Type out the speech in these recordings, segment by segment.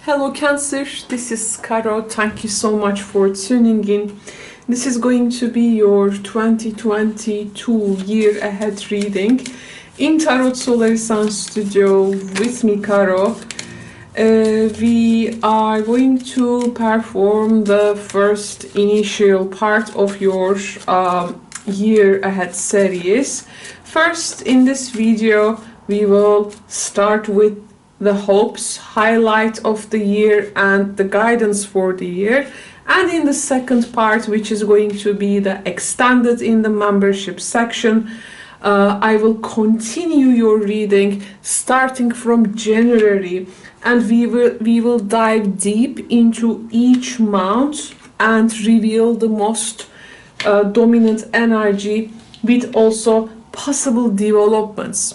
Hello Cancer, this is Caro. Thank you so much for tuning in. This is going to be your 2022 year ahead reading in Tarot Solar Sun Studio with me, Caro. We are going to perform the first initial part of your year ahead series. First, in this video, we will start with the hopes, highlight of the year and the guidance for the year. And in the second part, which is going to be the extended in the membership section, I will continue your reading starting from January, and we will dive deep into each month and reveal the most dominant energy with also possible developments.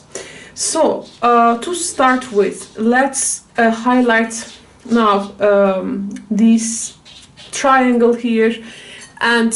So to start with, let's highlight now this triangle here, and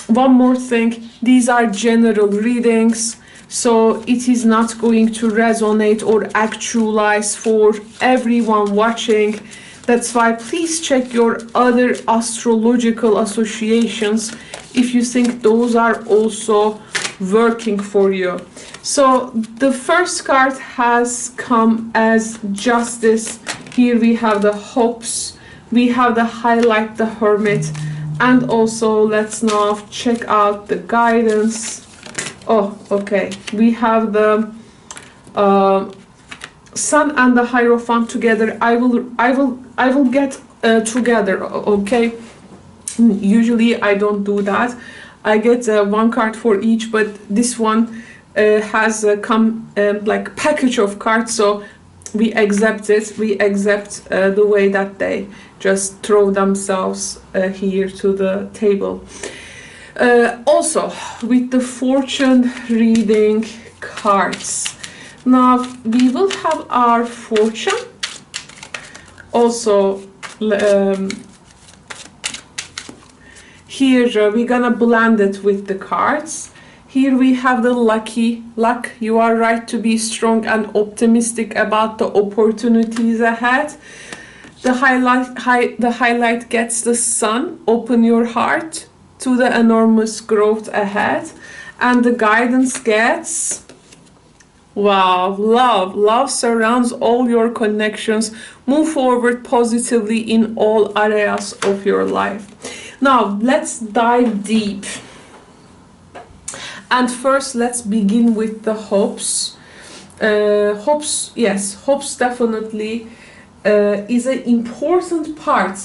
one more thing, these are general readings, so it is not going to resonate or actualize for everyone watching. That's why please check your other astrological associations if you think those are also working for you. So the first card has come as Justice. Here we have the hopes, we have the highlight, the Hermit, and also let's now check out the guidance. Oh, okay, we have the Sun and the Hierophant together. I will get together, okay? Usually I don't do that. I get one card for each, but this one has come like package of cards, so we accept it. We accept the way that they just throw themselves here to the table. Also with the fortune reading cards, now we will have our fortune. Also here we're gonna blend it with the cards. Here we have the luck. You are right to be strong and optimistic about the opportunities ahead. The highlight gets the Sun. Open your heart to the enormous growth ahead. And the guidance gets, wow, love. Love surrounds all your connections. Move forward positively in all areas of your life. Now let's dive deep. And first, let's begin with the hopes. Hopes, yes, hopes definitely is an important part.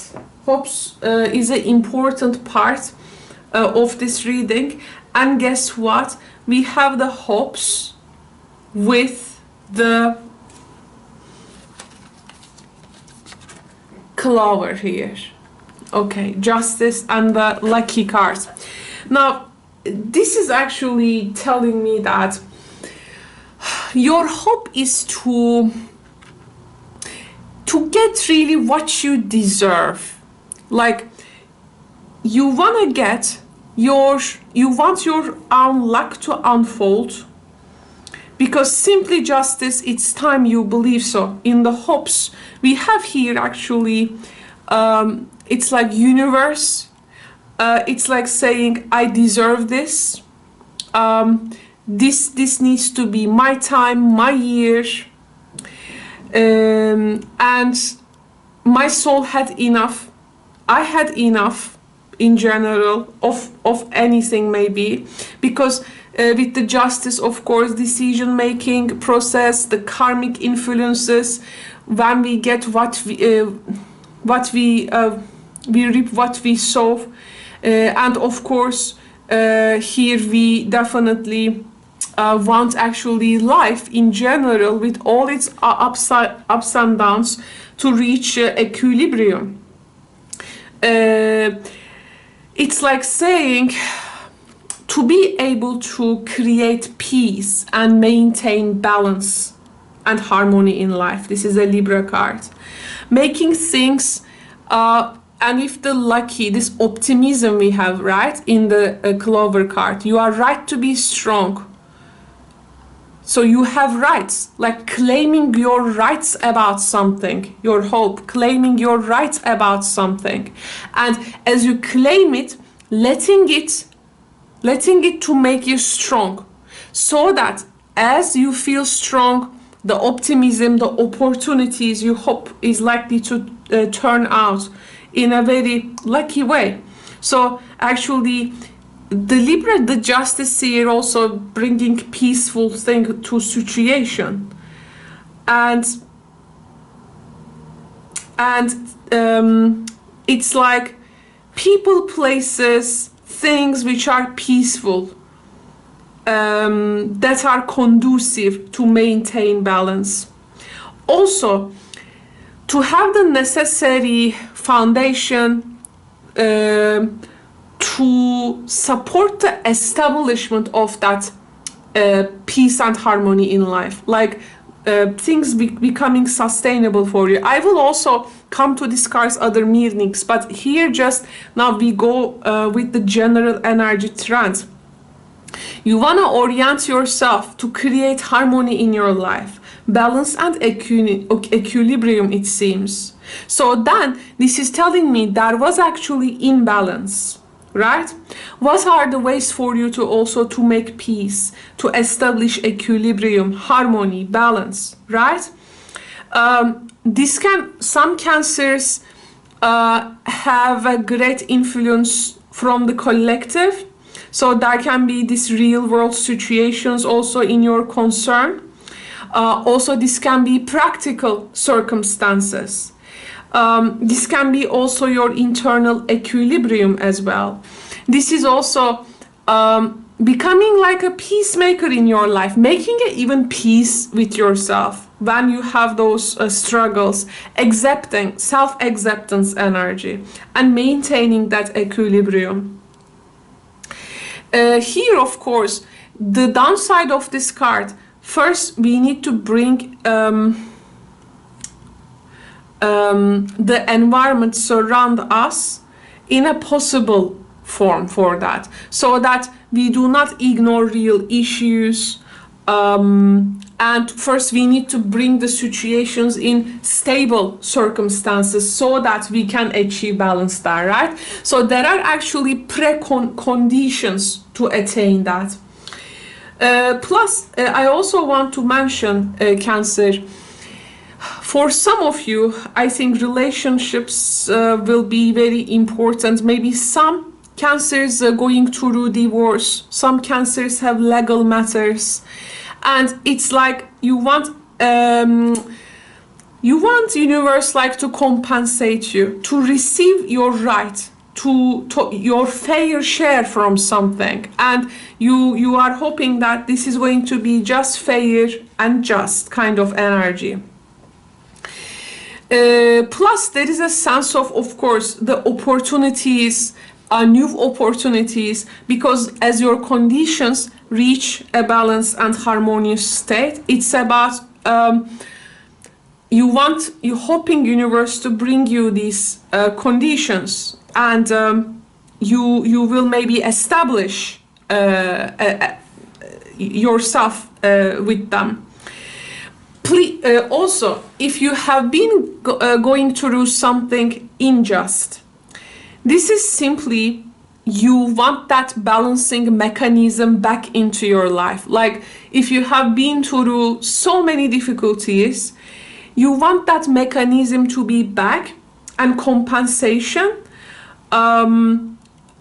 Hopes is an important part of this reading. And guess what? We have the hopes with the clover here. Okay, Justice and the lucky cards. Now, this is actually telling me that your hope is to get really what you deserve. Like you want to get you want your own luck to unfold, because simply Justice, it's time you believe so. In the hopes we have here, actually it's like universe. It's like saying, I deserve this. This needs to be my time, my year. And my soul had enough. I had enough in general of anything maybe. Because with the Justice, of course, decision-making process, the karmic influences, when we get what we reap what we sow. And of course, here we definitely want actually life in general with all its ups and downs to reach equilibrium. It's like saying to be able to create peace and maintain balance and harmony in life. This is a Libra card. Making things and with the lucky, this optimism we have, right, in the clover card. You are right to be strong. So you have rights, like claiming your rights about something, your hope, claiming your rights about something. And as you claim it, letting it to make you strong, so that as you feel strong, the optimism, the opportunities you hope is likely to turn out in a very lucky way. So actually, the justice here also bringing peaceful thing to situation, and it's like people, places, things which are peaceful, that are conducive to maintain balance. Also, to have the necessary foundation to support the establishment of that peace and harmony in life, like things becoming sustainable for you. I will also come to discuss other meanings, but here just now we go with the general energy trend. You want to orient yourself to create harmony in your life, balance and equilibrium, it seems. So then this is telling me there was actually imbalance, right? What are the ways for you to also to make peace, to establish equilibrium, harmony, balance, right? Some cancers have a great influence from the collective. So there can be these real world situations also in your concern. Also, this can be practical circumstances. This can be also your internal equilibrium as well. This is also becoming like a peacemaker in your life, making even peace with yourself when you have those struggles, accepting, self-acceptance energy, and maintaining that equilibrium. Here, of course, the downside of this card, first we need to bring the environment surround us in a possible form for that, so that we do not ignore real issues. And first we need to bring the situations in stable circumstances so that we can achieve balance there, right? So there are actually preconditions to attain that. Plus, I also want to mention, Cancer, for some of you, I think relationships will be very important. Maybe some Cancers are going through divorce, some Cancers have legal matters, and it's like you want universe like to compensate you, to receive your right, to your fair share from something, and you are hoping that this is going to be just fair and just kind of energy. Plus, there is a sense of course, the opportunities, new opportunities, because as your conditions reach a balanced and harmonious state, it's about you hoping universe to bring you these conditions, and you will maybe establish yourself with them. Also, if you have been going through something unjust, this is simply you want that balancing mechanism back into your life. Like if you have been through so many difficulties, you want that mechanism to be back, and compensation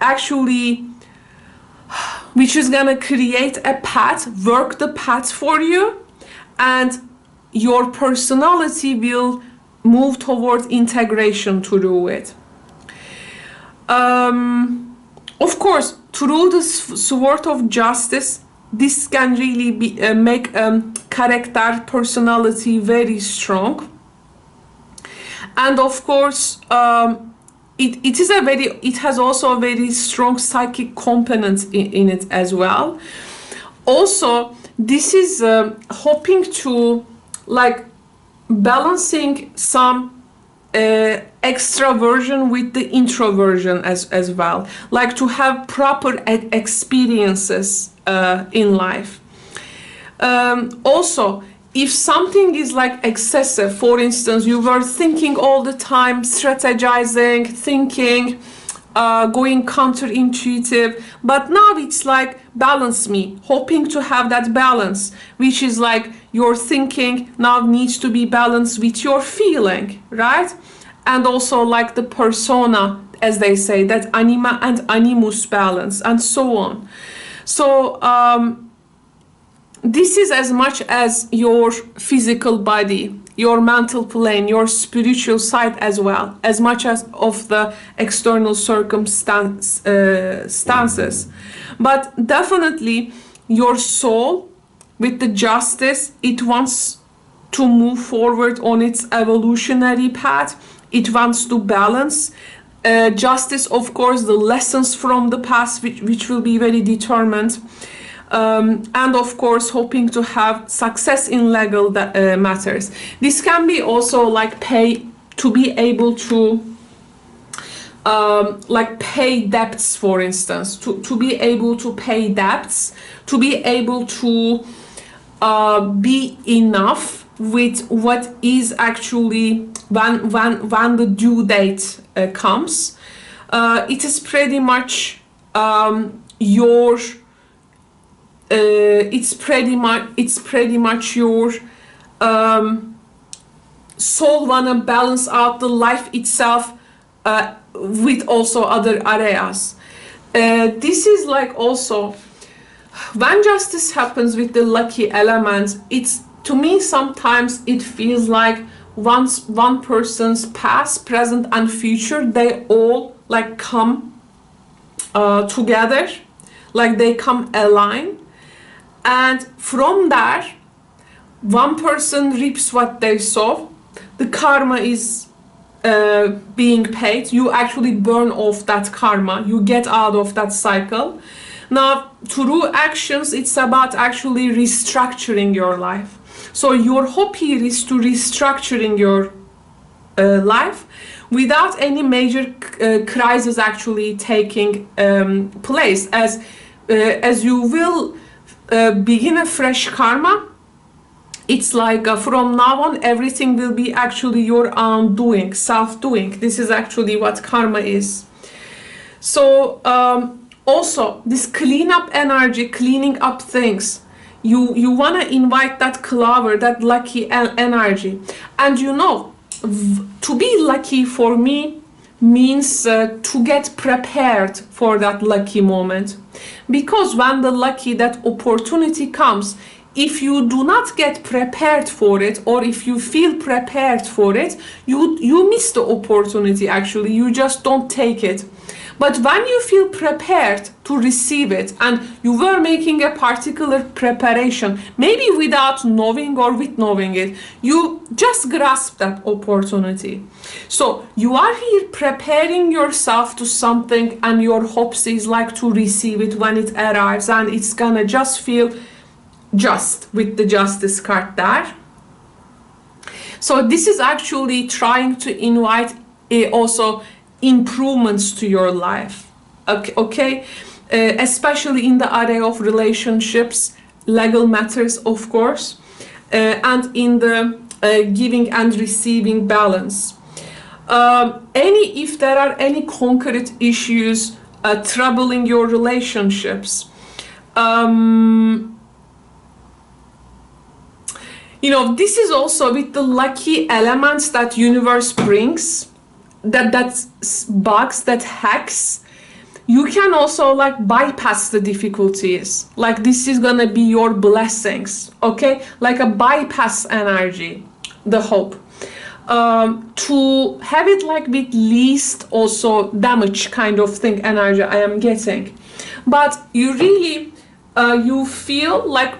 actually, which is gonna create a path, work the path for you, and your personality will move toward integration through it. Of course, through the sword of justice, this can really be make character, personality very strong. And of course, it has also a very strong psychic component in it as well. Also, this is hoping to like balancing some extraversion with the introversion as well, like to have proper experiences in life. Also, if something is like excessive, for instance, you were thinking all the time, strategizing, thinking, going counterintuitive, but now it's like balance me, hoping to have that balance, which is like your thinking now needs to be balanced with your feeling, right? And also like the persona, as they say, that anima and animus balance, and so on. So this is as much as your physical body, your mental plane, your spiritual side as well, as much as of the external stances. But definitely your soul with the justice, it wants to move forward on its evolutionary path. It wants to balance. Justice, of course, the lessons from the past, which will be very determined. And of course, hoping to have success in legal matters. This can be also like to be able to like pay debts, for instance, to be able to pay debts, to be able to be enough with what is actually when the due date comes. It is pretty much your it's pretty much your soul wanna balance out the life itself with also other areas. This is like also when justice happens with the lucky element, it's, to me, sometimes it feels like once one person's past, present and future, they all like come together, like they come align. And from there, one person reaps what they sow. The karma is being paid. You actually burn off that karma. You get out of that cycle. Now, through actions, it's about actually restructuring your life. So your hope here is to restructuring your life without any major crisis actually taking place. As you will begin a fresh karma, it's like from now on everything will be actually your own doing, self-doing. This is actually what karma is. So also this cleanup energy, cleaning up things, you want to invite that clover, that lucky energy. And you know, to be lucky for me means to get prepared for that lucky moment. Because when the lucky, that opportunity comes, if you do not get prepared for it, or if you feel prepared for it, you miss the opportunity actually, you just don't take it. But when you feel prepared to receive it, and you were making a particular preparation, maybe without knowing or with knowing it, you just grasp that opportunity. So you are here preparing yourself to something, and your hopes is like to receive it when it arrives, and it's gonna just feel just with the justice card there. So this is actually trying to invite also improvements to your life, okay? Especially in the area of relationships, legal matters, of course, and in the giving and receiving balance. If there are any concrete issues troubling your relationships, you know, this is also with the lucky elements that universe brings, that bugs, that hacks. You can also like bypass the difficulties. Like this is gonna be your blessings, okay? Like a bypass energy, the hope. To have it like with least also damage kind of thing energy I am getting. But you really, you feel like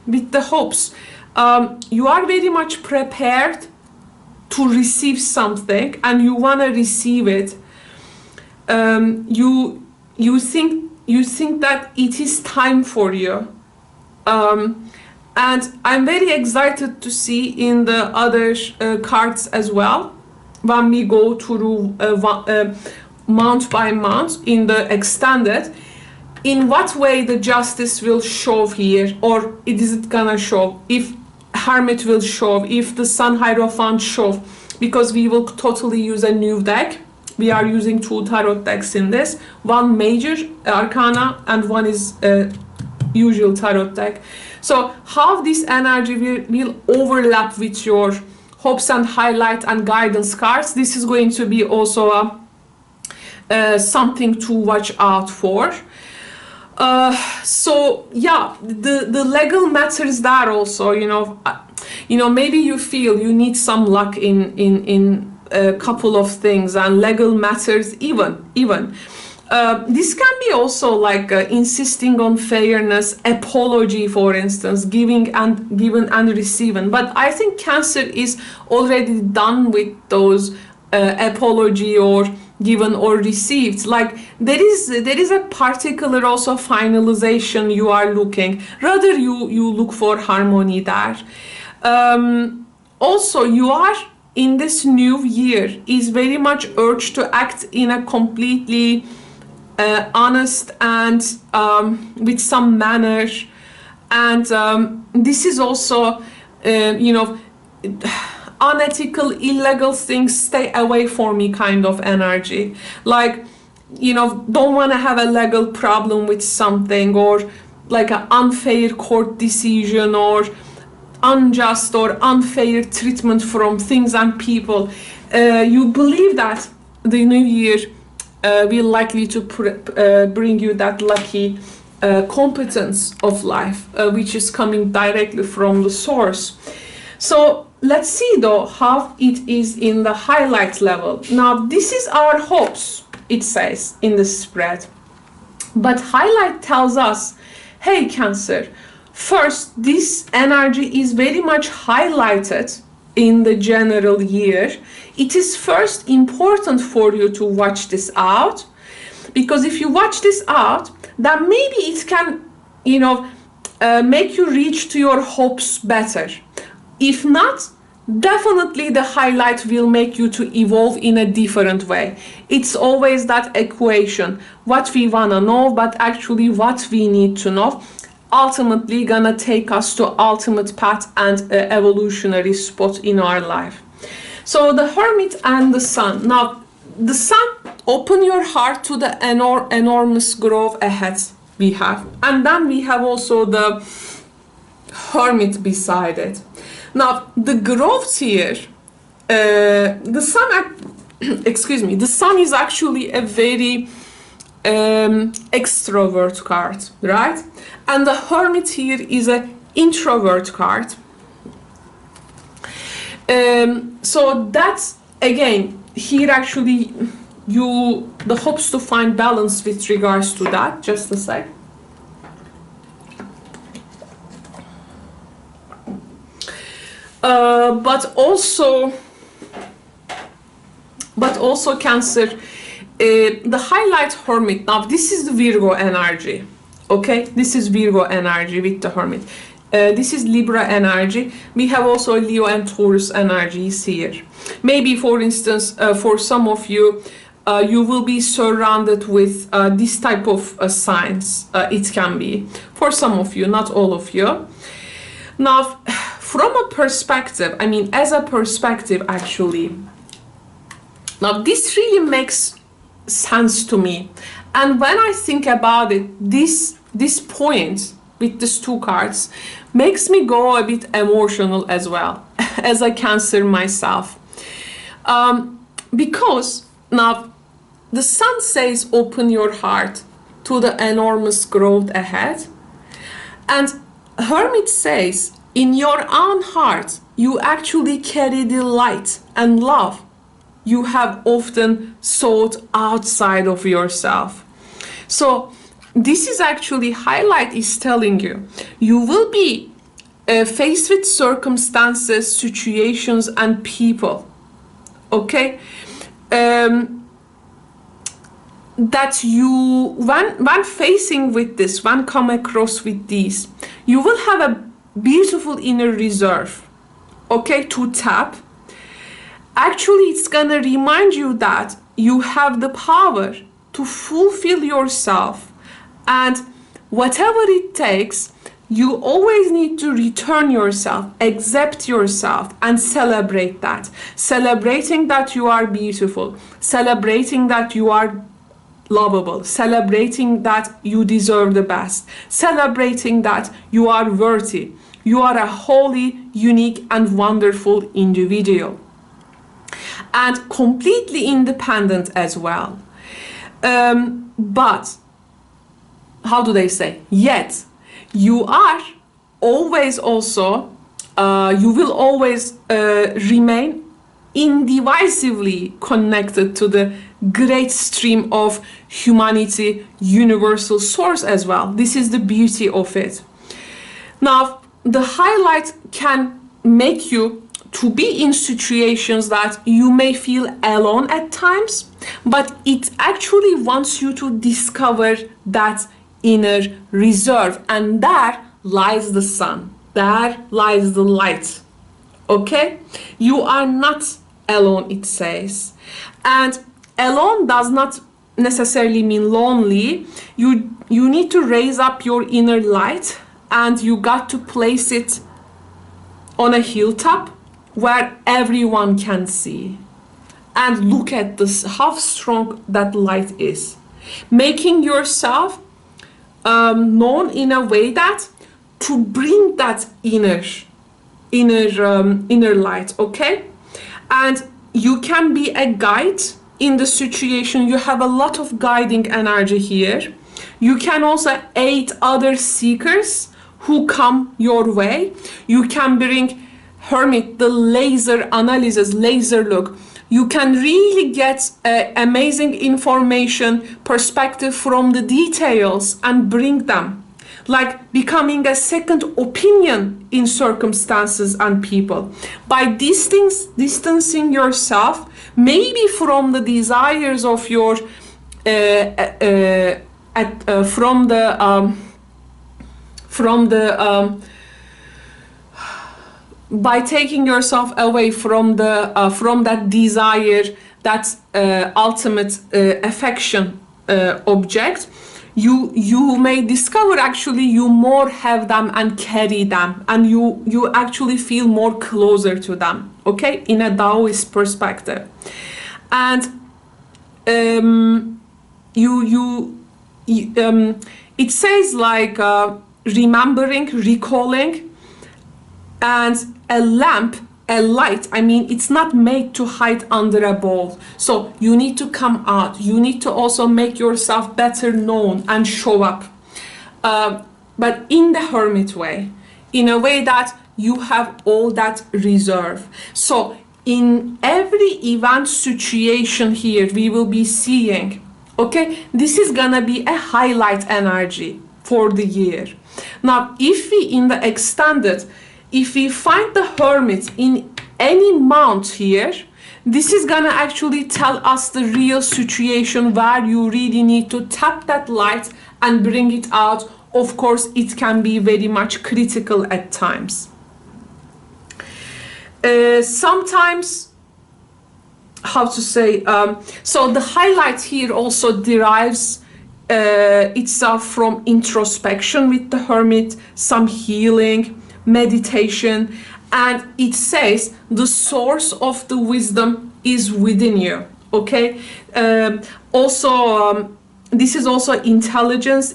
with the hopes, you are very much prepared to receive something, and you want to receive it. You think that it is time for you, and I'm very excited to see in the other cards as well, when we go through month by month in the extended. in what way the justice will show here, or is it gonna show, if Hermit will show, if the Sun Hierophant show, because we will totally use a new deck. We are using 2 tarot decks in this, one major arcana and one is a usual tarot deck. So how this energy will overlap with your hopes and highlight and guidance cards, this is going to be also something to watch out for. So yeah, the legal matters there also, you know, maybe you feel you need some luck in a couple of things, and legal matters even. This can be also like insisting on fairness, apology, for instance, given and receiving. But I think Cancer is already done with those apology or given or received. Like there is a particular also finalization you are looking. Rather you look for harmony there. Also you are in this new year is very much urged to act in a completely honest and with some manner, and this is also you know, unethical, illegal things stay away from me kind of energy. Like, you know, don't want to have a legal problem with something, or like an unfair court decision, or unjust or unfair treatment from things and people. You believe that the new year will likely to bring you that lucky competence of life, which is coming directly from the source. So let's see though how it is in the highlight level. Now this is our hopes, it says in the spread, but highlight tells us, hey Cancer, first, this energy is very much highlighted in the general year. It is first important for you to watch this out, because if you watch this out, then maybe it can, you know, make you reach to your hopes better. If not, definitely the highlight will make you to evolve in a different way. It's always that equation, what we wanna know, but actually what we need to know, ultimately gonna take us to ultimate path and evolutionary spot in our life. So the Hermit and the Sun. Now the Sun, open your heart to the enormous growth ahead we have, and then we have also the Hermit beside it. Now the growth here, the Sun excuse me, the Sun is actually a very extrovert card, right? And the Hermit here is an introvert card. So that's, again, here actually the hopes to find balance with regards to that. Just a sec. But also Cancer, the highlight Hermit. Now this is the Virgo energy. Okay, this is Virgo energy with the Hermit. This is Libra energy. We have also Leo and Taurus energies here. Maybe, for instance, for some of you, you will be surrounded with this type of signs. It can be for some of you, not all of you. Now, from a perspective, I mean, as a perspective, actually, now this really makes sense to me. And when I think about it, this point with these two cards makes me go a bit emotional as well, as a Cancer myself. Because now the Sun says open your heart to the enormous growth ahead, and Hermit says in your own heart you actually carry the light and love you have often sought outside of yourself. So this is actually, highlight is telling you, you will be faced with circumstances, situations and people, okay, that you, when facing with this, when come across with these, you will have a beautiful inner reserve, okay, to tap. Actually, it's gonna remind you that you have the power to fulfill yourself And whatever it takes, you always need to return yourself, accept yourself, and celebrate that. Celebrating that you are beautiful, celebrating that you are lovable, celebrating that you deserve the best, celebrating that you are worthy. You are a wholly unique and wonderful individual, and completely independent as well. But how do they say? Yet you are always also, you will always remain indivisibly connected to the great stream of humanity, universal source as well. This is the beauty of it. Now, the highlight can make you to be in situations that you may feel alone at times, but it actually wants you to discover that inner reserve, and there lies the sun, there lies the light. Okay, you are not alone, it says. And alone does not necessarily mean lonely. You need to raise up your inner light, and you got to place it on a hilltop where everyone can see. And look at this, how strong that light is. Making yourself known in a way that to bring that inner light, okay? And you can be a guide in the situation. You have a lot of guiding energy here. You can also aid other seekers who come your way. You can bring Hermit, the laser analysis, laser look. You can really get amazing information, perspective from the details and bring them. Like becoming a second opinion in circumstances and people. By distancing yourself, maybe from the desires of your, by taking yourself away from the from that desire, that ultimate affection object, you may discover actually you more have them and carry them, and you actually feel more closer to them, okay, in a Taoist perspective. And it says like remembering, recalling, and a lamp, a light, I mean, it's not made to hide under a bowl. So you need to come out. You need to also make yourself better known and show up. But in the hermit way, in a way that you have all that reserve. So in every event situation here, we will be seeing, okay, this is gonna be a highlight energy for the year. Now, if we in the extended, if we find the hermit in any month here, this is gonna actually tell us the real situation where you really need to tap that light and bring it out. Of course, it can be very much critical at times. Sometimes, how to say, so the highlight here also derives itself from introspection with the hermit, some healing, meditation, and it says the source of the wisdom is within you, okay? This is also intelligence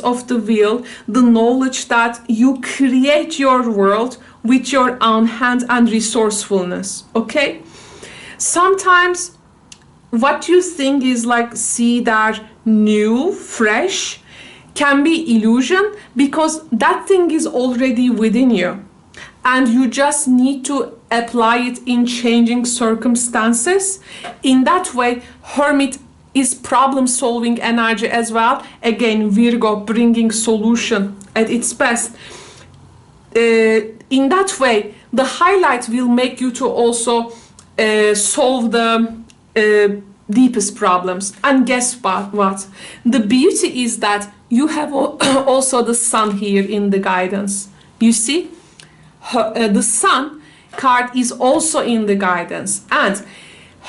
of the will, the knowledge that you create your world with your own hand and resourcefulness, okay? Sometimes what you think is like see that new, fresh, can be illusion, because that thing is already within you and you just need to apply it in changing circumstances. In that way, hermit is problem-solving energy as well. Again, Virgo bringing solution at its best. In that way, the highlight will make you to also solve the deepest problems. And guess what? The beauty is that you have also the sun here in the guidance. You see, the sun card is also in the guidance, and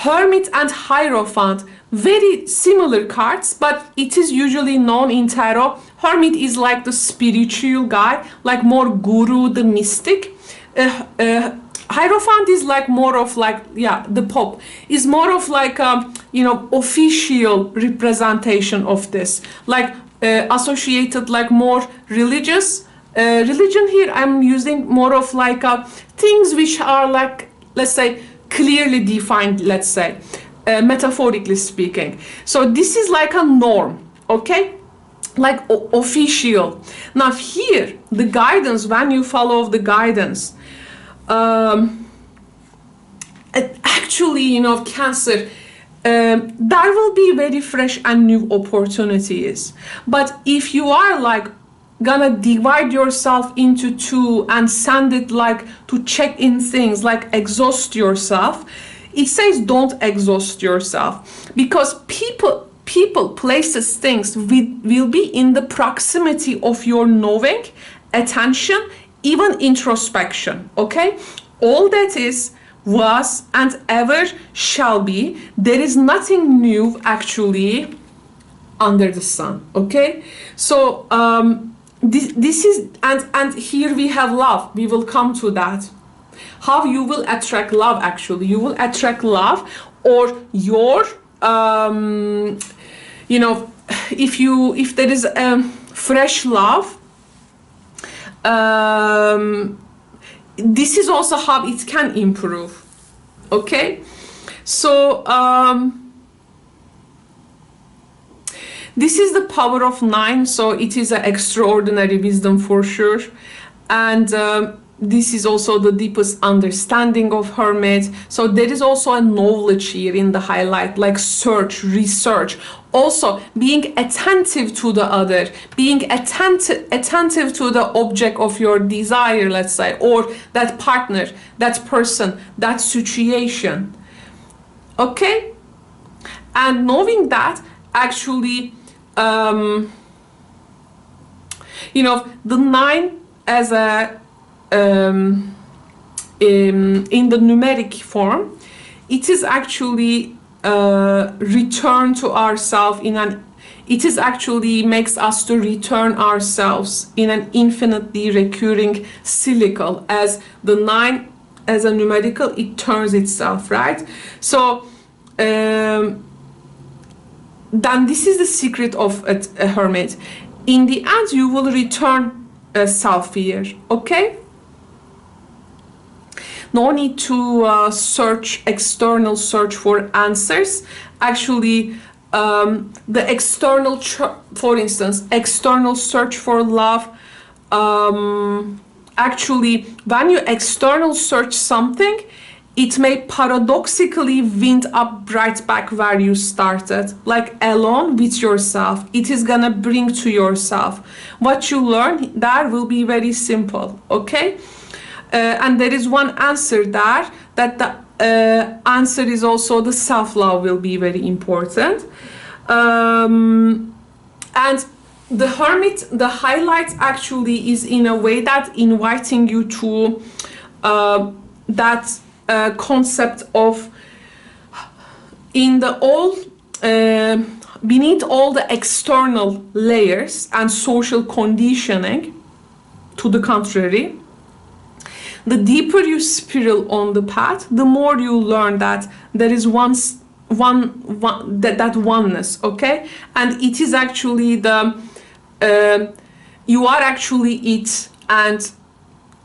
Hermit and Hierophant, very similar cards, but it is usually known in tarot. Hermit is like the spiritual guy, like more guru, the mystic. Hierophant is like more of like, yeah, the Pope is more of like you know, official representation of this, like associated like more religious. Religion here I'm using more of like things which are like, let's say, clearly defined, let's say, metaphorically speaking. So this is like a norm, okay, like official. Now here the guidance, when you follow the guidance, actually, you know, Cancer, there will be very fresh and new opportunities. But if you are like gonna divide yourself into two and send it like to check in things, like exhaust yourself, it says don't exhaust yourself, because people, places, things will be in the proximity of your knowing, attention, even introspection, okay? All that is, was, and ever shall be. There is nothing new actually under the sun, okay? So this is, and here we have love. We will come to that. How you will attract love, actually. You will attract love, or your, you know, if there is fresh love, this is also how it can improve, okay? So this is the power of 9, so it is an extraordinary wisdom for sure, and this is also the deepest understanding of Hermit. So there is also a knowledge here in the highlight, like search, research, also being attentive to the other, being attentive to the object of your desire, let's say, or that partner, that person, that situation, okay? And knowing that actually, you know, the 9 as a in the numeric form, it is actually return to ourselves in an, it is actually makes us to return ourselves in an infinitely recurring cycle. As the 9 as a numerical, it turns itself, right? So then this is the secret of a hermit. In the end, you will return self here, okay? No need to search, external search for answers. Actually, the external, for instance, external search for love, actually, when you external search something, it may paradoxically wind up right back where you started, like alone with yourself. It is gonna bring to yourself. What you learn there will be very simple, okay? And there is one answer there, that the answer is also the self-love will be very important. And the hermit, the highlight actually is in a way that inviting you to that concept of in the all beneath all the external layers and social conditioning, to the contrary, the deeper you spiral on the path, the more you learn that there is that oneness, okay? And it is actually the you are actually it, and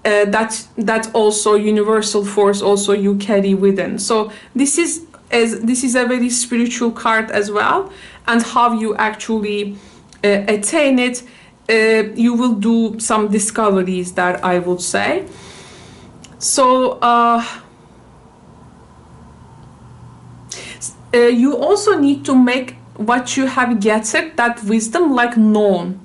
that also universal force also you carry within. So this is a very spiritual card as well, and how you actually attain it, you will do some discoveries that I would say. So you also need to make what you have gathered, that wisdom, like known,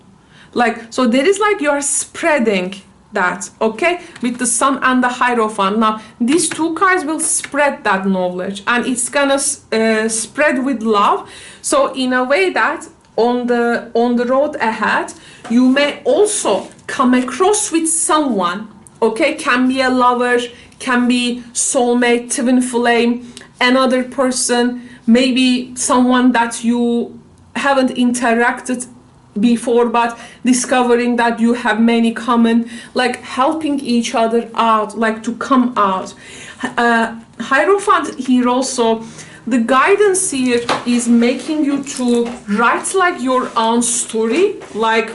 like, so there is like you are spreading that, okay, with the Sun and the Hierophant. Now these two cards will spread that knowledge, and it's gonna spread with love. So in a way that on the road ahead, you may also come across with someone, okay, can be a lover, can be soulmate, twin flame, another person, maybe someone that you haven't interacted before, but discovering that you have many common, like helping each other out, like to come out. Hierophant here also, the guidance here is making you to write like your own story, like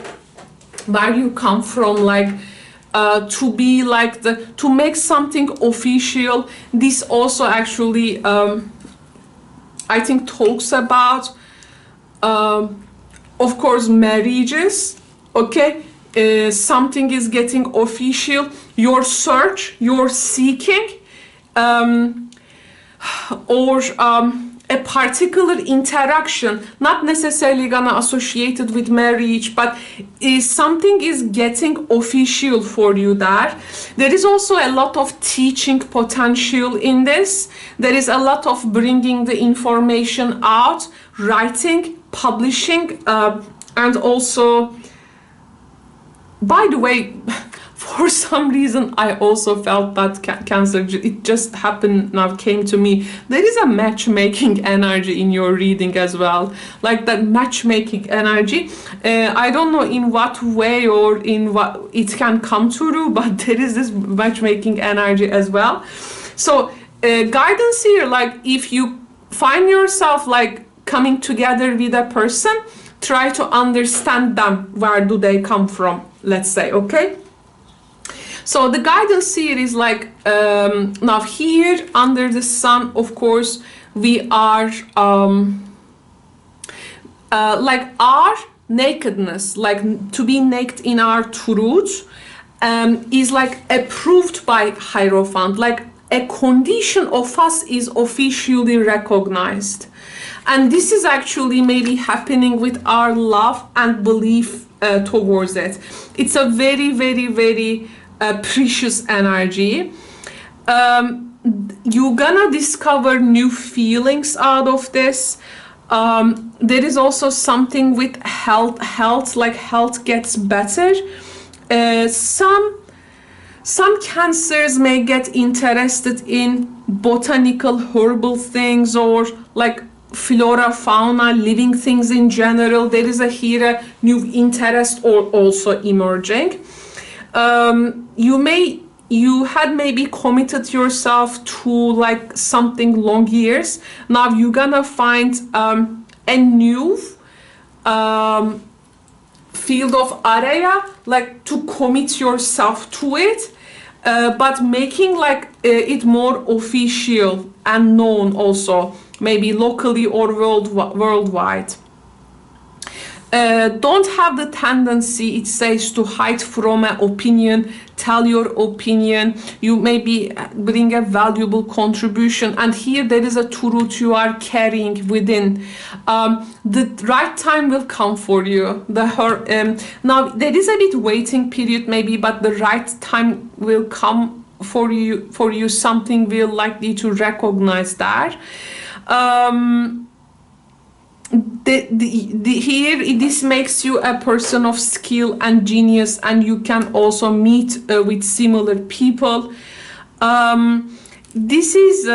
where you come from, like to be like to make something official. This also actually I think talks about of course marriages, okay? Something is getting official, your search, your seeking, or a particular interaction, not necessarily gonna associated with marriage, but something is getting official for you there. There is also a lot of teaching potential in this. There is a lot of bringing the information out, writing, publishing, and also, by the way, for some reason I also felt that Cancer, it just happened now, came to me, there is a matchmaking energy in your reading as well, like that matchmaking energy. I don't know in what way or in what it can come through, but there is this matchmaking energy as well. So guidance here, like if you find yourself like coming together with a person, try to understand them, where do they come from, let's say, okay? So the guidance here is like, now here under the sun, of course, we are like our nakedness, like to be naked in our truth, is like approved by Hierophant, like a condition of us is officially recognized. And this is actually maybe happening with our love and belief towards it. It's a very, very, very precious energy. You're gonna discover new feelings out of this. There is also something with health, like health gets better. Some cancers may get interested in botanical herbal things, or like flora, fauna, living things in general. There is here a new interest or also emerging. You had maybe committed yourself to like something long years. Now you're gonna find a new field of area, like to commit yourself to it, but making like it more official and known also, maybe locally or worldwide. Don't have the tendency, it says, to hide from an opinion. Tell your opinion. You maybe bring a valuable contribution, and here there is a truth you are carrying within. The right time will come for you. Now there is a bit waiting period maybe, but the right time will come for you. Something will likely to recognize that. Here this makes you a person of skill and genius, and you can also meet with similar people. This is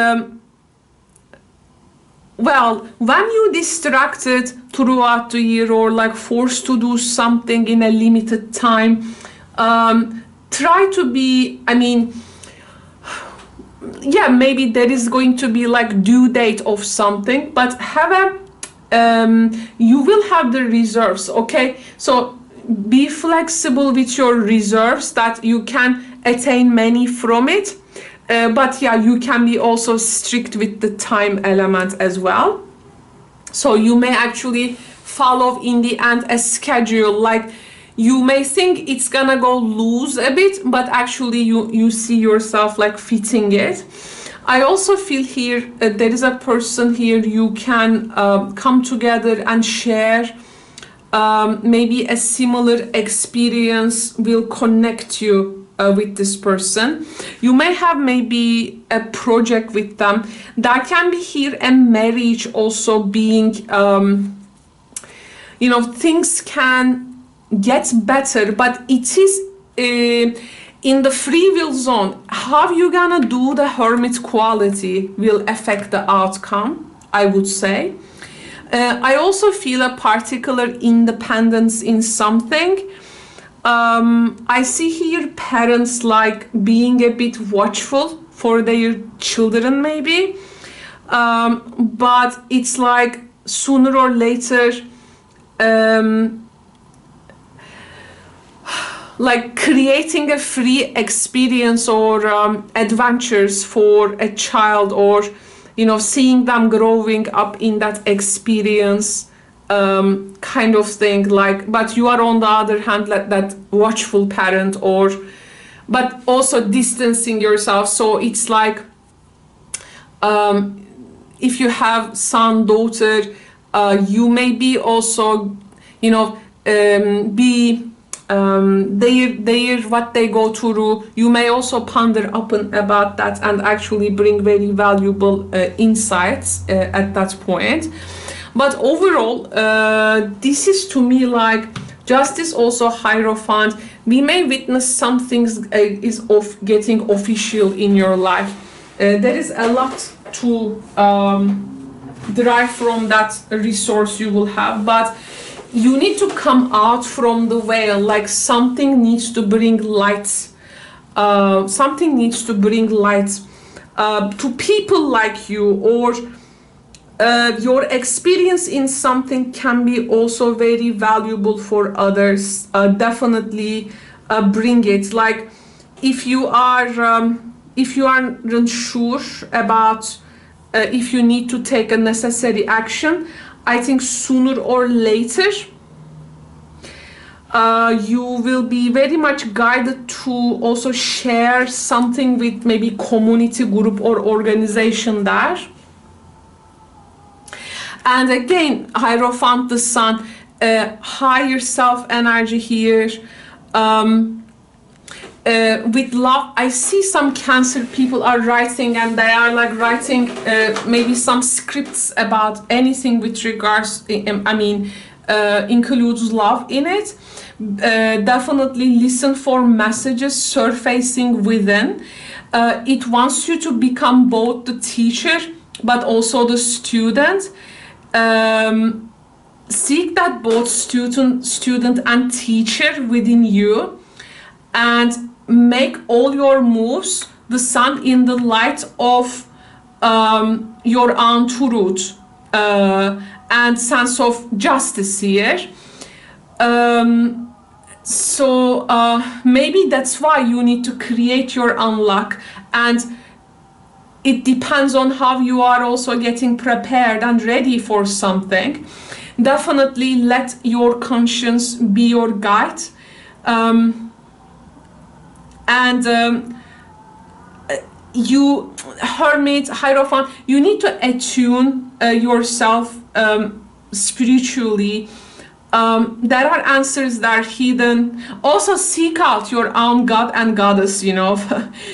well, when you distracted throughout the year or like forced to do something in a limited time, try to be, I mean, yeah, maybe there is going to be like due date of something, but have a you will have the reserves, okay? So be flexible with your reserves, that you can attain many from it, but yeah, you can be also strict with the time element as well. So you may actually follow in the end a schedule, like you may think it's gonna go loose a bit, but actually you see yourself like fitting it. I also feel here there is a person here you can come together and share. Maybe a similar experience will connect you with this person. You may have maybe a project with them. There can be here a marriage also being, you know, things can get better, but it is in the free will zone, how you gonna do the hermit quality will affect the outcome, I would say. I also feel a particular independence in something. I see here parents like being a bit watchful for their children maybe, but it's like sooner or later, like creating a free experience or adventures for a child, or you know, seeing them growing up in that experience, kind of thing. Like, but you are on the other hand like that watchful parent, or but also distancing yourself. So it's like, if you have son, daughter, you may be also, you know, be what they go through, you may also ponder upon about that and actually bring very valuable insights at that point. But overall, this is to me like justice, also Hierophant. We may witness some things is of getting official in your life. There is a lot to derive from that resource you will have, but you need to come out from the veil, like something needs to bring light. Something needs to bring light to people like you, or your experience in something can be also very valuable for others. Definitely bring it. Like if you aren't sure about if you need to take a necessary action, I think sooner or later you will be very much guided to also share something with maybe community group or organization there. And again, Hierophant, the Sun, higher self energy here. With love, I see some Cancer people are writing, and they are like writing maybe some scripts about anything with regards, includes love in it. Definitely listen for messages surfacing within. It wants you to become both the teacher but also the student. Seek that both student and teacher within you, and make all your moves, the Sun, in the light of your own truth and sense of justice here. So maybe that's why you need to create your own luck, and it depends on how you are also getting prepared and ready for something. Definitely let your conscience be your guide. You, Hermit, Hierophant, you need to attune yourself spiritually. There are answers that are hidden. Also seek out your own god and goddess, you know.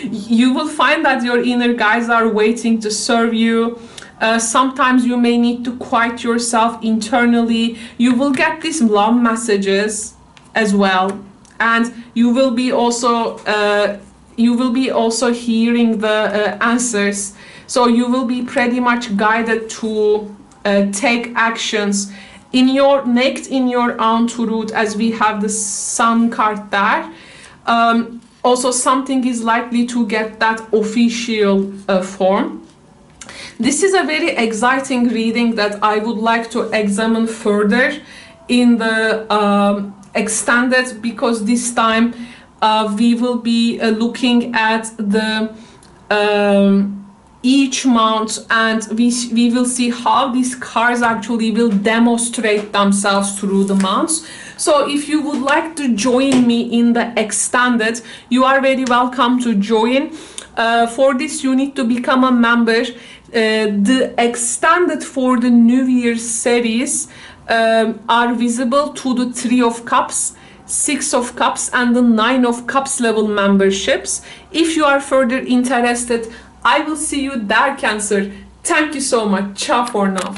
You will find that your inner guides are waiting to serve you. Sometimes you may need to quiet yourself internally. You will get these love messages as well, and you will be also hearing the answers. So you will be pretty much guided to take actions in your own truth, as we have the Sun card there. Also something is likely to get that official form. This is a very exciting reading that I would like to examine further in the extended, because this time we will be looking at the each month, and we will see how these cards actually will demonstrate themselves through the months. So if you would like to join me in the extended, you are very welcome to join. For this you need to become a member. The extended for the New Year series are visible to the 3 of Cups, 6 of Cups and the 9 of Cups level memberships. If you are further interested, I will see you there, Cancer. Thank you so much. Ciao for now.